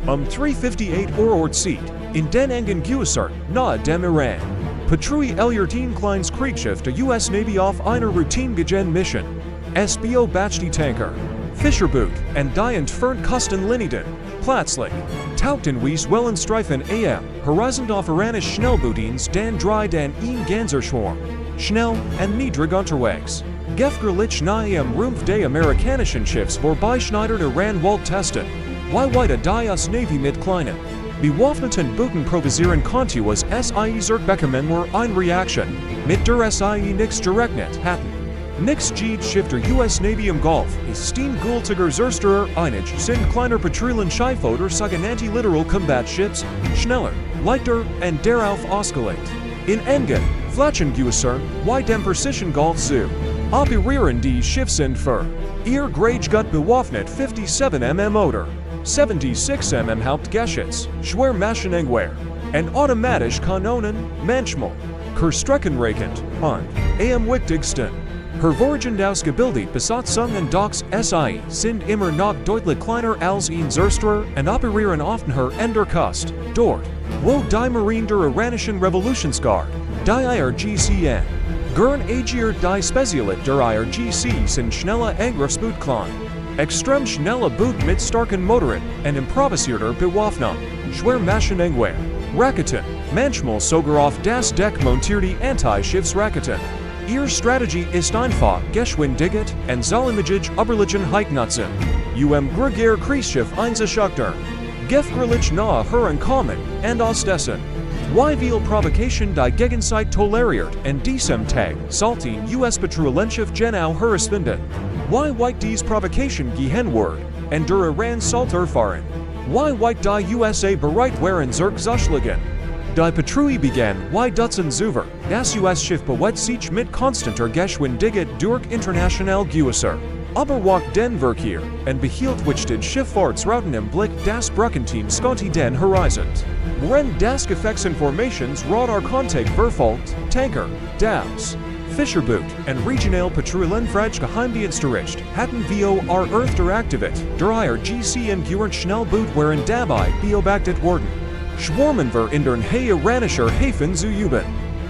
358 Seat, in den engen Gewässern, nahe dem Iran. Patrouilliert kleines Kriegsschiff der US Navy auf einer Routine-Mission. Es beobachtet Tanker, Fischerboot, und die entfernt Küstenlinien, plötzlich. Tauchten wies Wellenstreifen am Horizont auf Iranisch Schnellboote den ganzer Schwarm. Schnell und niedrig unterwegs. Gefährlich nahe am Rumpf des amerikanischen Schiffs vorbeischneidert Iran wollte testen. Weite die US Navy mit kleinen, bewaffneten Booten provisieren konnte was SIE zurückbekommen war eine Reaktion, mit der SIE nichts gerechnet hatten. Nichts Kriegsschiff der US Navy im Golf ist stehengültiger Zerstörer einig sind kleiner Patrouillenschiffe oder sogenannte Littoral Combat-Ships, schneller, leichter und darauf ausgelegt. In engen, flachen Gewässern, wie dem Persischen Golf zu. Operieren die Schiffs für ihr Gradegut bewaffnet 57 Motor, 76 Hauptgeschütz, Schwarmformation und automatisch Kanonen, manchmal, Streckenreichend und, am wichtigsten, hervorragend ausgebildet Besatzung und Docks SIE sind immer noch deutlich kleiner als ein Zerstörer und operieren oft in der Küste, dort, wo die Marine der Iranischen Revolutionsguard, die IRGC gern agiert die Spezialit der IRGC sind schnelle Angriffsboot klein. Extrem schnelle Boot mit starken Motoren und improvisierter Bewaffnung, Schwarmformation, Raketen, manchmal sogar auf das Deck montierte Anti-Schiffsraketen. Ihre Strategie ist einfach Geschwindigkeit und Zahlmigig Überlegenheit nutzen. Greifen Kriegsschiff einzuschüchtern. Gefährlich nahe herankommen und aus dessen. Wie viel Provokation die Gegenseite toleriert und diesem Tag sollten US-Patrouillenschiff genau herausfinden. Wie weit diese Provokation gehen wird und der Iran sollte erfahren. Wie weit die USA bereit waren zurückzuschlagen. Die Patrouille begann wie Dutzend Zuver, das US-Schiff bewegt sich mit konstanter Geschwindigkeit durch international Gewässer. Überwacht den Verkehr und behielt wichtige Schifffahrtsrouten im Blick das Brückenteam skonnte den Horizont. Während das Gefechtsinformations Radar-Kontakt verfolgt, Tanker, das Fischerboot und Regional Patrouillenfrage Geheimdienstbericht hatten VOR Earth deaktiviert, der IRGC und Irans Schnellboote waren dabei beobachtet worden. Schwarmen wir in den iranischer Häfen zu üben.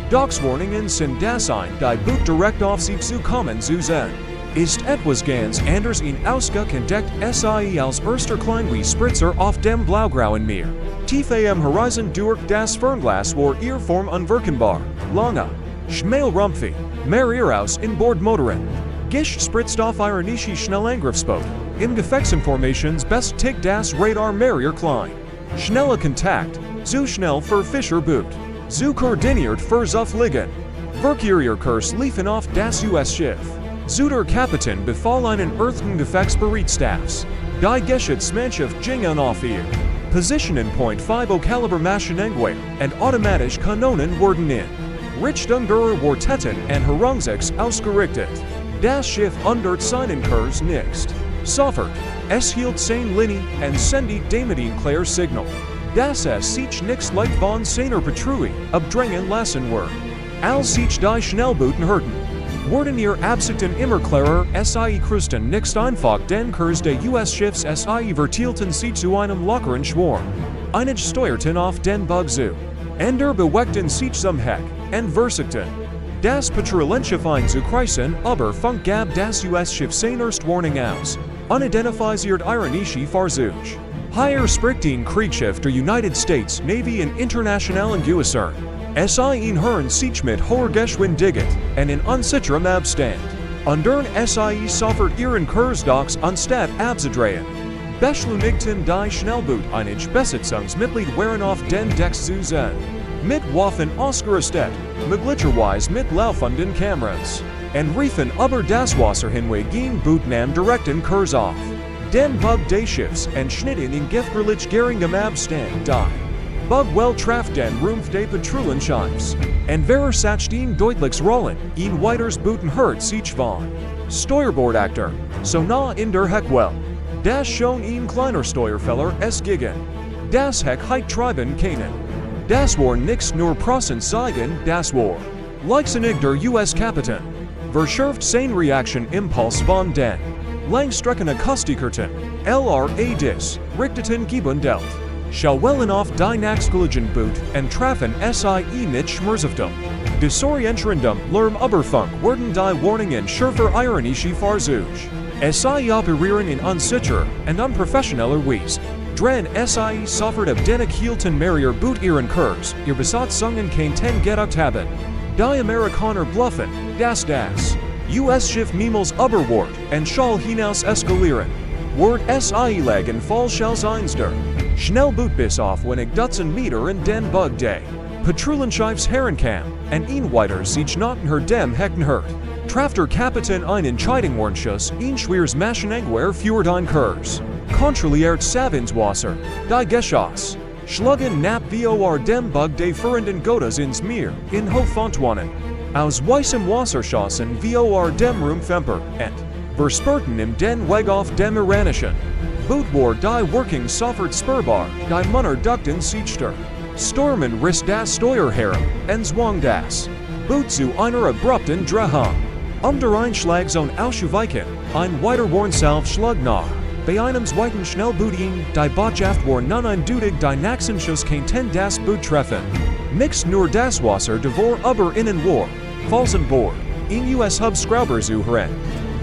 Dockswarnungen sind das ein, die Boot direkt auf sie zu kommen zu sehen. Ist etwas ganz anders in Ausguck entdeckt SIE als erster Kleinwie Spritzer auf dem blaugrauen Meer. Tief am Horizont durch das Fernglas war ihr Form unwirkenbar, lange, schmalrumpfig, mehrere aus in Bordmotoren. Gischt spritzt auf iranische Schnellangriffsboot. Im Gefechtsinformations bestätigt das Radar mehrere klein. Schneller Kontakt, zu schnell für Fischerboot, zu koordiniert fürs Aufliegen. Verkehrskurs liefen auf das US-Schiff. Zu der Kapitän befahl einen earthlichen Gefechtsbereitstaffs. Die Geschützmannschaft gingen auf ihr. Positioning Point 5 Caliber Maschinengewehr und automatisch Kanonen wurden in Richtung der Quartetten und Herungsechs ausgerichtet. Das Schiff unter seinen Kurs nicht. Sofort, es hielt seine Linie und sendet damit ein klares Signal. Dass es sich nichts leicht von seiner Patrouille abdrängen lassen wird. Als sich die Schnellbooten hörten, wurden ihr Absichten immer klarer. SIE kreusten nicht einfach den Kurs des US-Schiffs. SIE verteilten sie zu einem lockeren Schwarm. Einige steuerten auf den Bug zu. Andere bewegten sich zum Heck und versuchten, das Patrouillenschiff einzukreisen, aber Funk gab das US-Schiff seine erste Warnung aus. Unidentifiziert iranische Fahrzeug. Hier spricht ein Kriegsschiff der United States Navy in internationalen Gewässern. SIE hören sich mit hoher Geschwindigkeit und in unsicherem Abstand. Andern SIE sofort ihren Kurs Docks anstatt abzudrehen. Beschleunigten die Schnellboot einige Besatzungsmitglied waren auf den Decks zu sehen. Mit Waffen ausgerüstet, möglicherweise mit laufenden Kameras. Und riefen über das Wasser hinweg gegen Boot nahm direkten Kurs auf. Den Bug des Schiffs und schnitten in gefährlich geringem Abstand die. Bug well traf den Rumpf des Patrouillenschiffs. Und versagt ihn deutliches Rollen, ihn weiters Booten hört sich von. Steuerbordakteur, so nah in der Heckwell. Das schon ein kleiner Steuerfehler es gegen. Das Heck heit treiben können. Das war nix nur Prozent zeigen, das war. Leichtsinnig der US-Kapitän. Verschärft sein Reaction-Impuls von den Langstrecken-Akustikerten, LRAD-Systeme, richteten gebundelt. Schwellen auf die Nächstgelegenen und treffen sie nicht schmerzhaftem. Desorientierendem Lärm Überfunk werden die Warnungen schärfer iranische Fahrzeuge. Sie operieren in unsicherer und unprofessioneller Weise. Dren sie sofort ab den gehielten mehrere Boot ihren Kurs, ihr Besatzungen kein gedacht haben. Die Amerikaner bluffen, das US-Schiff niemals überwort und soll hinaus eskalieren. Word sie legen Fallshells einster. Schnellboote bis auf wenig Dutzend Meter in den Bugday. Patrouillenschiffs herankam, und ihn weiter sich nachher dem Hecken hört. Traf der Kapitän einen Scheidungswarnschuss, ihn schweres Maschinengewehr für den Kurs. Kontrolliert Savenswasser, die Geschoss. Schlagen nap vor dem Bugday führenden Gottes ins Meer, in Hochfontanen. Aus weißem Wasser schossen vor dem Rumpfemper, und versperrten im den Weg auf dem iranischen. Boot war die Working sofort spürbar, die Munner duckten sich Stormen riss das Steuer herum, und zwang das Boot zu einer abrupten Drehung. Der Einschlagzone auszuweichen, ein weiter Warnsalve schlug nach. Bei einem zweiten Schnellboot ihn, die Botschaft war nun eindeutig, die nächsten Schuss konnten das Boot treffen. Nicht nur das Wasser devor aber innen war, falls an Bord, in US-Hubschrauber zu hören.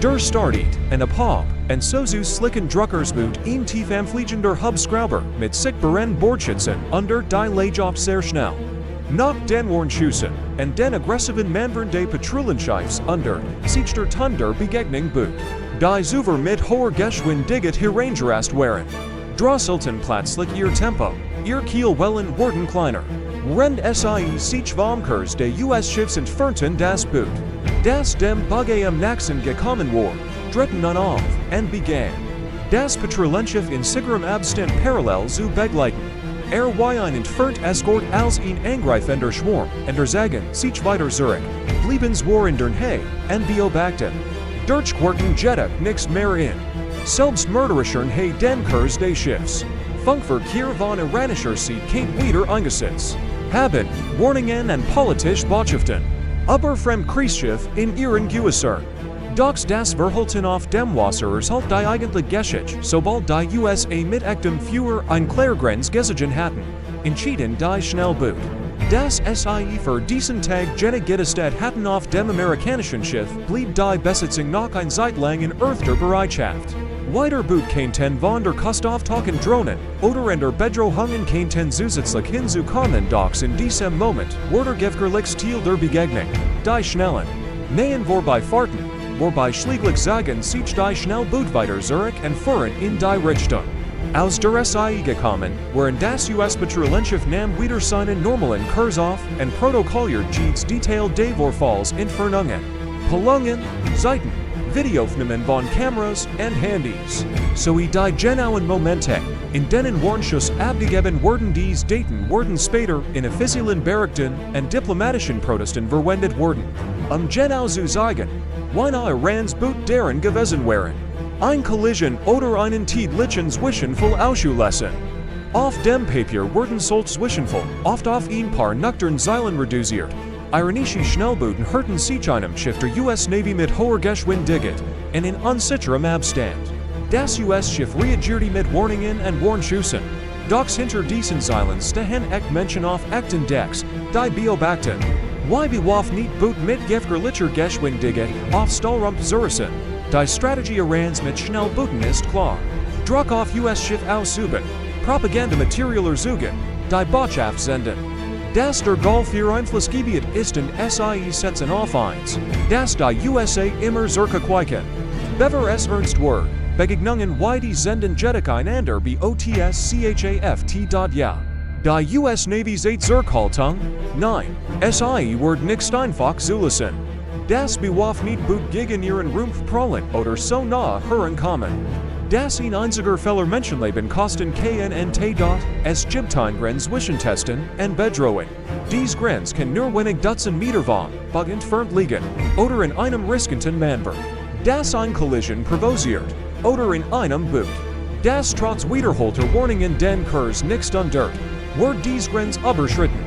Der startet, und ab, und so zu slicken Druckersboot in tief am fliegender Hubschrauber mit sich beren Bordschützen under die Lage sehr schnell. Nach den Warnschüssen und den aggressiven Manövern des Patrouillenschiffs under sich der Thunder Begegnung Boot. Die Zuver mit hoher Geschwindigkeit herangerast waren. Drosselten plötzlich ihr Tempo, ihr Kielwellen wurden kleiner. Während sie sich vom Kurs des US-Schiffs entfernten das Boot, das dem Bugay am nächsten gekommen war, dritten nun auf, und begann das Patrouillenschiff in sicherem Abstand parallel zu begleiten. War ein entfernt Escort als ihn angreifender Schwarm, und Sagen sich weiter zurück, blieben war in der Nähe, und beobachtet. Durch Quarten Jetta nichts mehr in. Selbst mörderischen he den Kurs des Schiffs. Funkverkehr von iranischer Seite kein wieder eingesetzt. Haben Warnungen und politisch Botschaften. Aber vom Kriegsschiff in ihren Gewässern. Docks das Verhalten auf dem Wasser halt die eigentlich Geschichte, sobald die USA mit echtem Führer ein Klärgrenz gesehen hatten, entschieden die Schnellboot. Das sie für diesen Tag jene Gittestad hatten auf dem amerikanischen Schiff blieb die Besatzung noch ein Zeit lang in earthter Bereitschaft. Weiter Boot konnten von der Küste auftauchen Drohnen, oder in der Bedrohungen konnten zusätzlich hinzukommen Docks in diesem Moment wurde gefährlichst Ziel der Begegnung, die Schnellen. Nähen vorbei Fahrten, wobei schläglich sagen sich die Schnellboot weiter zurück und fuhren in die Richtung. Aus der SI gekommen, waren das US-Patrouillenschiff nahm wieder seinen normalen Kurs auf und protokolliert jedes Detail des Vorfalls Entfernungen, Pelungen, Seiten, Videoaufnahmen von Kameras und Handys. Sowie die genauen Momente, in denen Warnschuss abgegeben wurden dies Daten wurden später in offiziellen Berichten und diplomatischen Protesten verwendet wurden. Genau zu sagen, wann Irans Boot deren gewesen waren. Ein Collision oder einen tätlichen Zwischenfall auszuschließen. Auf dem Papier wurden solche Zwischenfall oft auf ein paar nüchtern Zeilen reduziert. Iranische Schnellbooten hörten sich einem Schiff der US Navy mit hoher Geschwindigkeit und in unsicherem Abstand. Das US-Schiff reagierte mit Warnungen und Warnschüssen. Docks hinter diesen Zeilen stehen echt Menschen auf echten Decks, die beobachten. Why bewaff nicht Boot mit gefährlicher Geschwindigkeit auf Stahlrump zerrissen? Die Strategie Irans mit Schnellbooten ist klar. Druck auf US-Schiff ausüben, Propagandamaterieller suchen, die Botschaft senden. Das der Golf ihr Einflussgebiet ist und sie setzen auf eins, das die USA immer zurück queiken. Bever es ernst word, Begegnungen wie die senden Jettich einander BOTSCHAFT. Die US Navy seht Zurückhaltung? Nein, sie wird nicht einfach zulassen. Das bewaff nicht Boot gegen ihren Rumpf prallen oder so nahe herankommen. Das ein einziger Fehler Menschenleben kosten KNNT. Es gibt ein Grenz zwischen Testen und Bedrohung. Dies Grenz kann nur wenig Dutzend Meter von Bug entfernt liegen oder in einem riskanten Manöver. Das ein Collision provoziert oder in einem Boot. Das trotz wiederholter Warnungen den Kurs nicht undert, wird dies Grenz überschritten.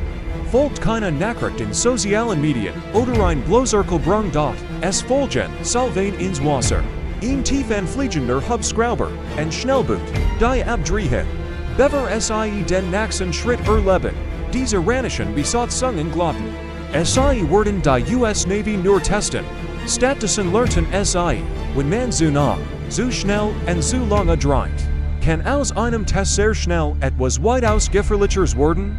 Folgt keine Nachricht in sozialen Medien oder ein Bloßerkelbrung dort, es folgen Salven ins Wasser. Ein tief anfliegender Hubschrauber, ein Schnellboot, die abdrehen. Bever sie den nächsten Schritt erleben. Diese iranischen Besatzungen glaubten, sie würden die US Navy nur testen. Stattdessen lernten sie, wenn man zu nah, zu schnell und zu lange dreht, kann aus einem Test sehr schnell etwas weitaus gefährlicheres werden.